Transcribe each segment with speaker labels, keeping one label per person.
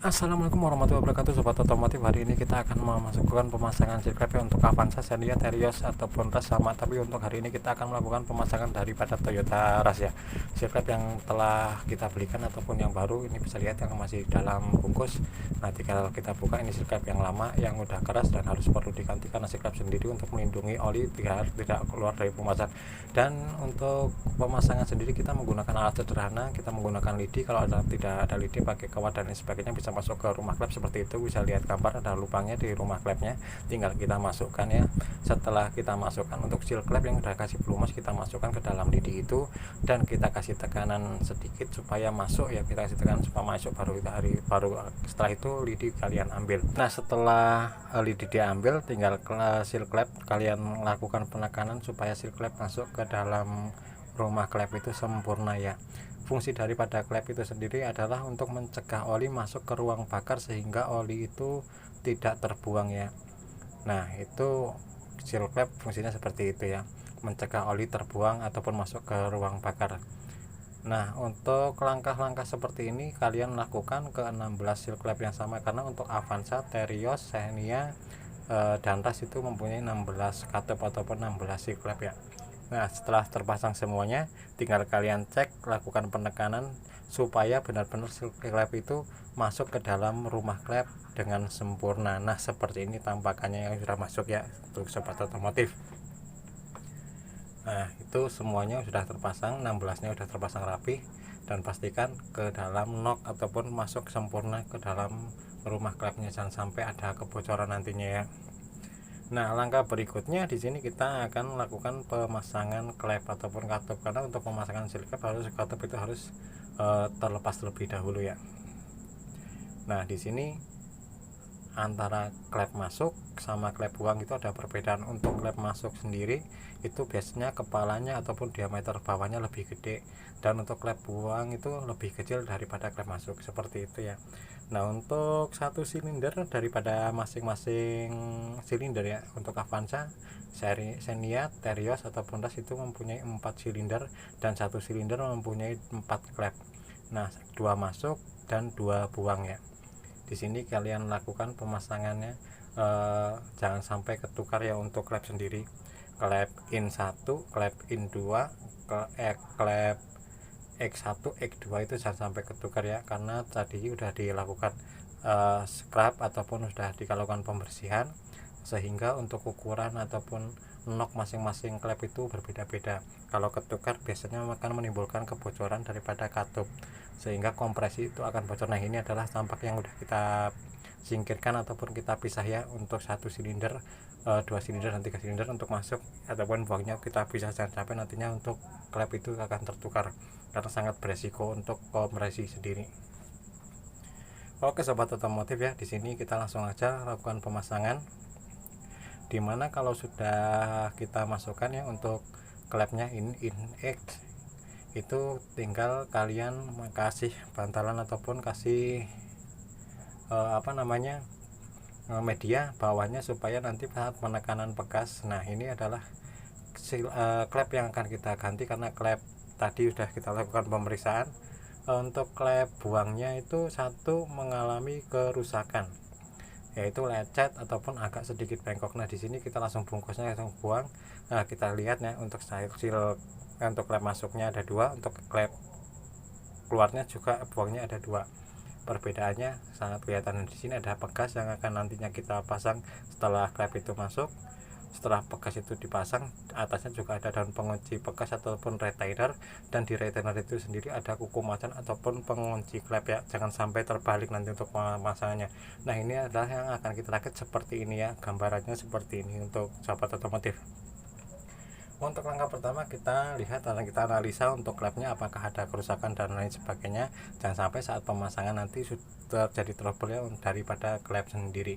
Speaker 1: Assalamualaikum warahmatullahi wabarakatuh, sobat otomotif. Hari ini kita akan memasukkan pemasangan sirkup untuk Avanza, Xenia, Terios ataupun Rush sama. Tapi untuk hari ini kita akan melakukan pemasangan daripada Toyota Rush ya. Sirkup yang telah kita belikan ataupun yang baru, ini bisa lihat yang masih dalam bungkus. Nanti kalau kita buka, ini sirkup yang lama yang udah keras dan harus perlu diganti karena sirkup sendiri untuk melindungi oli tidak keluar dari pemasang. Dan untuk pemasangan sendiri kita menggunakan alat sederhana, kita menggunakan lidi. Kalau tidak ada lidi, pakai kawat dan sebagainya, bisa masuk ke rumah klep seperti itu. Bisa lihat gambar ada lubangnya di rumah klepnya, tinggal kita masukkan ya. Setelah kita masukkan untuk seal klep yang udah kasih pelumas, kita masukkan ke dalam lidi itu dan kita kasih tekanan sedikit supaya masuk ya. Kita kasih tekanan supaya masuk, baru setelah itu lidi kalian ambil. Nah, setelah lidi diambil, tinggal seal klep kalian lakukan penekanan supaya seal klep masuk ke dalam rumah klep itu sempurna ya. Fungsi daripada klep itu sendiri adalah untuk mencegah oli masuk ke ruang bakar sehingga oli itu tidak terbuang ya. Nah, itu seal klep fungsinya seperti itu ya, mencegah oli terbuang ataupun masuk ke ruang bakar. Nah, untuk langkah-langkah seperti ini kalian lakukan ke 16 seal klep yang sama, karena untuk Avanza, Terios, Xenia, dan Rush itu mempunyai 16 katup ataupun 16 seal klep ya. Nah, setelah terpasang semuanya, tinggal kalian cek, lakukan penekanan supaya benar-benar seal klep itu masuk ke dalam rumah klep dengan sempurna. Nah, seperti ini tampakannya yang sudah masuk ya untuk sobat otomotif. Nah, itu semuanya sudah terpasang, 16-nya sudah terpasang rapi, dan pastikan ke dalam nok ataupun masuk sempurna ke dalam rumah klepnya, jangan sampai ada kebocoran nantinya ya. Nah, langkah berikutnya di sini kita akan melakukan pemasangan klep ataupun katup, karena untuk pemasangan seal klep harus katup itu harus terlepas terlebih dahulu ya. Nah, di sini antara klep masuk sama klep buang itu ada perbedaan. Untuk klep masuk sendiri itu biasanya kepalanya ataupun diameter bawahnya lebih gede, dan untuk klep buang itu lebih kecil daripada klep masuk, seperti itu ya. Nah, untuk satu silinder daripada masing-masing silinder ya, untuk Avanza, Xenia, Terios ataupun Rush itu mempunyai 4 silinder, dan satu silinder mempunyai 4 klep. Nah, 2 masuk dan 2 buang ya. Di sini kalian lakukan pemasangannya, jangan sampai ketukar ya. Untuk klep sendiri, klep in 1, klep in 2, klep X1, X2 itu jangan sampai ketukar ya, karena tadi udah dilakukan scrub ataupun sudah dilakukan pembersihan, sehingga untuk ukuran ataupun nok masing-masing klep itu berbeda-beda. Kalau ketukar biasanya akan menimbulkan kebocoran daripada katup, sehingga kompresi itu akan bocor. Nah, ini adalah tampak yang udah kita singkirkan ataupun kita pisah ya. Untuk satu silinder, 2 silinder dan 3 silinder untuk masuk ataupun buangnya kita pisah, jangan sampai nantinya untuk klep itu akan tertukar karena sangat beresiko untuk kompresi sendiri. Oke sobat otomotif ya, di sini kita langsung aja lakukan pemasangan, dimana kalau sudah kita masukkan ya untuk klepnya in X itu tinggal kalian kasih bantalan ataupun kasih media bawahnya supaya nanti saat penekanan bekas. Nah, ini adalah klep yang akan kita ganti karena klep tadi sudah kita lakukan pemeriksaan. Untuk klep buangnya itu satu mengalami kerusakan, yaitu lecet ataupun agak sedikit bengkok. Nah, di sini kita langsung bungkusnya langsung buang. Nah, kita lihat ya, untuk seal untuk klep masuknya ada 2, untuk klep keluarnya juga buangnya ada 2. Perbedaannya sangat kelihatan. Di sini ada pegas yang akan nantinya kita pasang setelah klep itu masuk. Setelah pegas itu dipasang, atasnya juga ada daun pengunci pegas ataupun retainer, dan di retainer itu sendiri ada kuku macan ataupun pengunci klep ya, jangan sampai terbalik nanti untuk pemasangannya. Nah, ini adalah yang akan kita rakit seperti ini ya, gambarannya seperti ini untuk sahabat otomotif. Untuk langkah pertama kita lihat dan kita analisa untuk klepnya apakah ada kerusakan dan lain sebagainya. Jangan sampai saat pemasangan nanti sudah terjadi trouble ya daripada klep sendiri,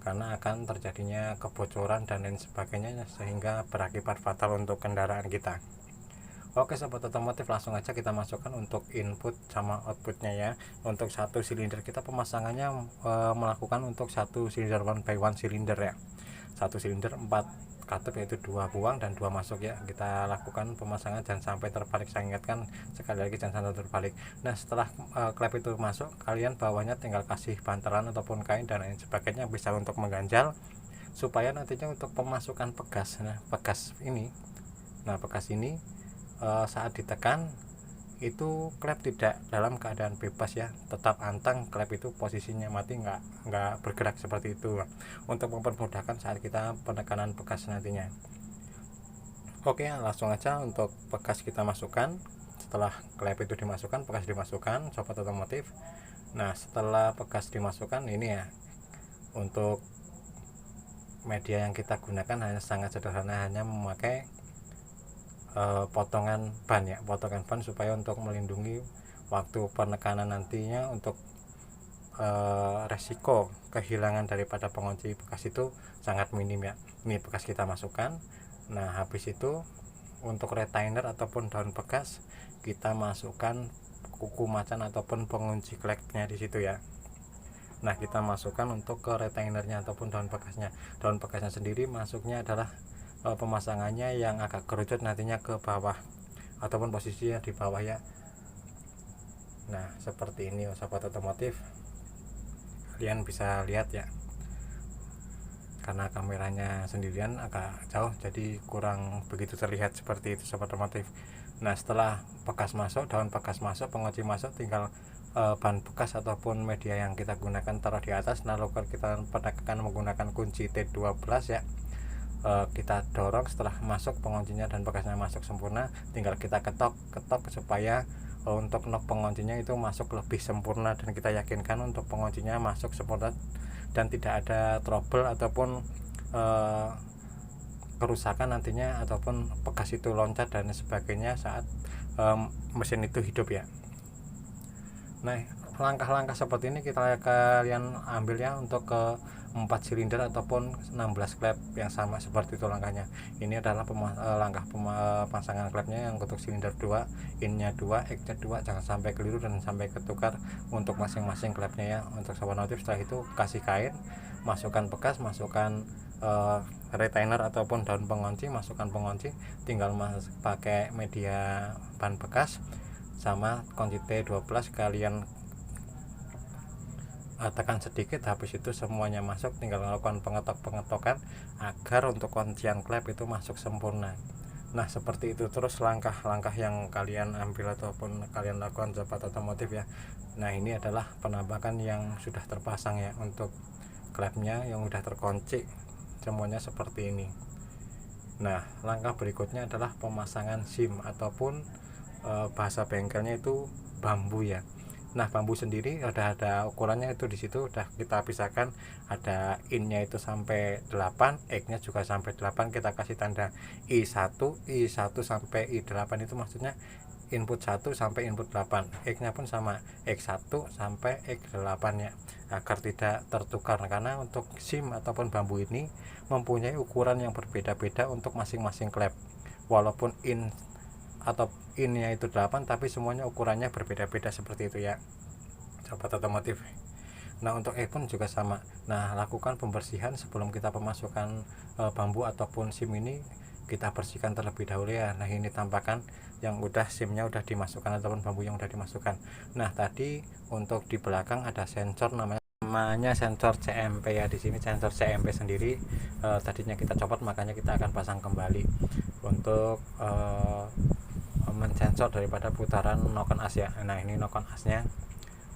Speaker 1: karena akan terjadinya kebocoran dan lain sebagainya sehingga berakibat fatal untuk kendaraan kita. Oke sobat otomotif, langsung aja kita masukkan untuk input sama outputnya ya. Untuk satu silinder kita pemasangannya melakukan untuk satu silinder 1 by 1 silinder ya, satu silinder 4 katup, yaitu 2 buang dan 2 masuk ya. Kita lakukan pemasangan jangan sampai terbalik. Saya ingatkan sekali lagi, jangan sampai terbalik. Nah, setelah klep itu masuk, kalian bawahnya tinggal kasih bantalan ataupun kain dan lain sebagainya, bisa untuk mengganjal supaya nantinya untuk pemasukan pegas. Nah, pegas ini saat ditekan itu klep tidak dalam keadaan bebas ya, tetap antang. Klep itu posisinya mati, nggak bergerak seperti itu, untuk mempermudahkan saat kita penekanan pegas nantinya. Oke, langsung aja untuk pegas kita masukkan. Setelah klep itu dimasukkan, pegas dimasukkan, sobat otomotif. Nah, setelah pegas dimasukkan ini ya, untuk media yang kita gunakan hanya sangat sederhana, hanya memakai potongan ban supaya untuk melindungi waktu penekanan nantinya, untuk resiko kehilangan daripada pengunci bekas itu sangat minim ya. Ini bekas kita masukkan. Nah, habis itu untuk retainer ataupun daun bekas kita masukkan kuku macan ataupun pengunci kleknya di situ ya. Nah, kita masukkan untuk ke retainernya ataupun daun bekasnya. Daun bekasnya sendiri masuknya adalah pemasangannya yang agak kerucut nantinya ke bawah ataupun posisinya di bawah ya. Nah, seperti ini sobat otomotif, kalian bisa lihat ya, karena kameranya sendirian agak jauh jadi kurang begitu terlihat seperti itu sobat otomotif. Nah, setelah bekas masuk, daun bekas masuk, pengunci masuk, tinggal ban bekas ataupun media yang kita gunakan taruh di atas. Nah, lalu kita penekakan menggunakan kunci T12 ya. Kita dorong, setelah masuk penguncinya dan bekasnya masuk sempurna, tinggal kita ketok supaya untuk nok penguncinya itu masuk lebih sempurna, dan kita yakinkan untuk penguncinya masuk sempurna dan tidak ada trouble ataupun kerusakan nantinya ataupun bekas itu loncat dan sebagainya saat mesin itu hidup ya. Nah, langkah-langkah seperti ini kalian ambil ya untuk ke 4 silinder ataupun 16 klep yang sama seperti itu langkahnya. Ini adalah langkah pemasangan klepnya yang untuk silinder 2, innya 2, X-nya 2, jangan sampai keliru dan sampai ketukar untuk masing-masing klepnya ya. Untuk sobat notif, setelah itu kasih kain, masukkan bekas, masukkan retainer ataupun daun pengunci, masukkan pengunci, tinggal pakai media ban bekas sama kunci T12, kalian tekan sedikit, habis itu semuanya masuk, tinggal melakukan pengetokan agar untuk kuncian klep itu masuk sempurna. Nah, seperti itu terus langkah-langkah yang kalian ambil ataupun kalian lakukan sobat otomotif ya. Nah, ini adalah penampakan yang sudah terpasang ya, untuk klepnya yang sudah terkunci semuanya seperti ini. Nah, langkah berikutnya adalah pemasangan SIM ataupun bahasa bengkelnya itu bambu ya. Nah, bambu sendiri udah ada ukurannya itu di situ, udah kita pisahkan. Ada innya itu sampai 8, X-nya juga sampai 8. Kita kasih tanda I1 sampai I8, itu maksudnya input 1 sampai input 8. X-nya pun sama, X1 sampai X8 ya, agar tidak tertukar, karena untuk SIM ataupun bambu ini mempunyai ukuran yang berbeda-beda untuk masing-masing klep. Walaupun innya itu 8, tapi semuanya ukurannya berbeda-beda seperti itu ya sobat otomotif. Nah, untuk pun juga sama. Nah, lakukan pembersihan sebelum kita pemasukan bambu ataupun SIM ini, kita bersihkan terlebih dahulu ya. Nah, ini tampakan yang udah SIM-nya udah dimasukkan ataupun bambu yang udah dimasukkan. Nah, tadi untuk di belakang ada sensor namanya sensor CMP ya. Di sini sensor CMP sendiri tadinya kita copot, makanya kita akan pasang kembali untuk mensensor daripada putaran noken as ya. Nah, ini noken asnya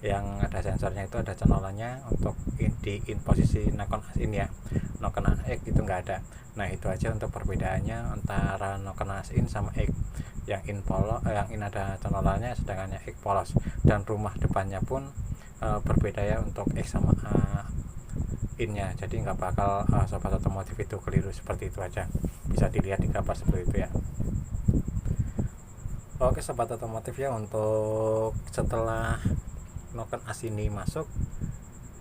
Speaker 1: yang ada sensornya, itu ada canolannya untuk di posisi noken as in ya. Noken as X itu enggak ada. Nah, itu aja untuk perbedaannya antara noken as in sama X. Yang in polos, yang in ada canolannya, sedangkan yang X polos. Dan rumah depannya pun berbeda ya untuk X sama innya. Jadi nggak bakal sobat otomotif itu keliru, seperti itu aja. Bisa dilihat di gambar seperti itu ya. Oke sobat otomotif ya, untuk setelah noken as ini masuk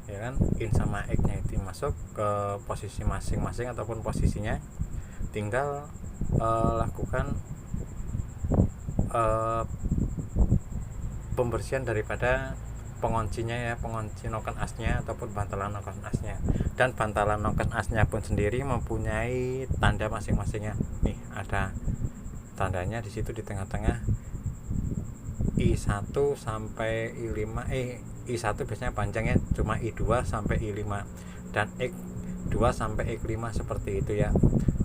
Speaker 1: ya kan, in sama X nya itu masuk ke posisi masing-masing ataupun posisinya, tinggal lakukan pembersihan daripada penguncinya ya, pengunci noken asnya ataupun bantalan noken asnya. Dan bantalan noken asnya pun sendiri mempunyai tanda masing-masingnya. Nih ada tandanya di situ di tengah-tengah, I1 sampai I5. I1 biasanya panjangnya cuma I2 sampai I5 dan X2 sampai X5 seperti itu ya.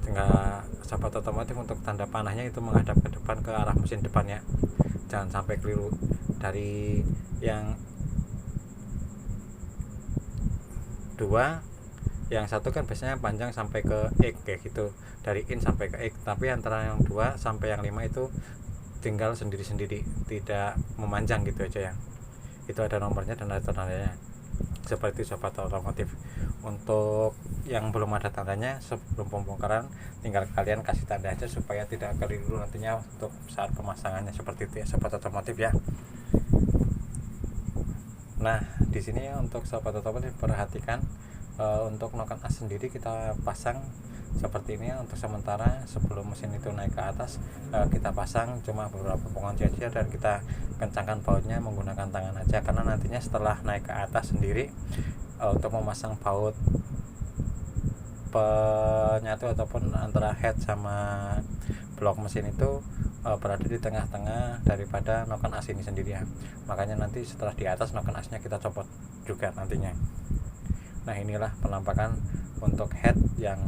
Speaker 1: Tinggal sahabat otomotif untuk tanda panahnya itu menghadap ke depan ke arah mesin depannya. Jangan sampai keliru. Dari yang 2, yang 1 kan biasanya panjang sampai ke X kayak gitu, dari in sampai ke X. Tapi antara yang 2 sampai yang 5 itu tinggal sendiri-sendiri, tidak memanjang gitu aja ya. Itu ada nomornya dan ada tandanya. Seperti sahabat otomotif. Untuk yang belum ada tandanya sebelum pembongkaran, tinggal kalian kasih tanda aja supaya tidak keliru nantinya untuk saat pemasangannya, seperti itu ya sahabat otomotif ya. Nah, di sini ya untuk sahabat otomotif perhatikan, untuk noken as sendiri kita pasang seperti ini ya. Untuk sementara sebelum mesin itu naik ke atas, kita pasang cuma beberapa pengunci aja dan kita kencangkan bautnya menggunakan tangan aja, karena nantinya setelah naik ke atas sendiri, untuk memasang baut penyatu ataupun antara head sama blok mesin itu berada di tengah-tengah daripada noken as ini sendiri ya. Makanya nanti setelah di atas noken asnya kita copot juga nantinya. Nah, inilah penampakan untuk head yang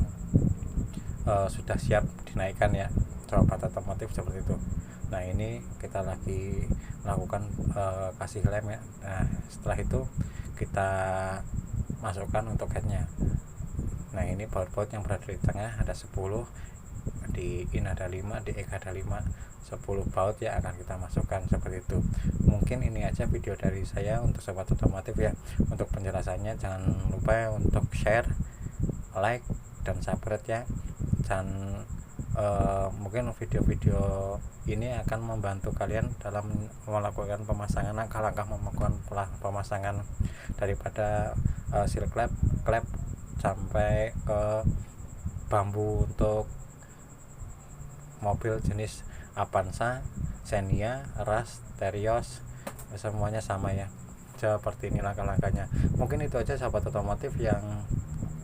Speaker 1: sudah siap dinaikkan ya sahabat otomotif, seperti itu. Nah, ini kita lagi melakukan kasih lem ya. Nah, setelah itu kita masukkan untuk headnya. Nah, ini baut-baut yang berada di tengah ada 10, di in ada 5, di X ada 5, 10 baut ya akan kita masukkan seperti itu. Mungkin ini aja video dari saya untuk sobat otomotif ya. Untuk penjelasannya jangan lupa untuk share, like, dan subscribe ya. Dan mungkin video-video ini akan membantu kalian dalam melakukan pemasangan, langkah-langkah melakukan pemasangan daripada seal klep sampai ke bambu untuk mobil jenis Avanza, Xenia, Rush, Terios, semuanya sama ya. Seperti ini langkah-langkahnya. Mungkin itu aja sahabat otomotif yang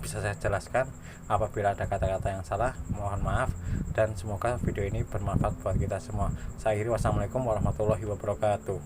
Speaker 1: bisa saya jelaskan. Apabila ada kata-kata yang salah, mohon maaf, dan semoga video ini bermanfaat buat kita semua. Saya akhiri, wassalamualaikum warahmatullahi wabarakatuh.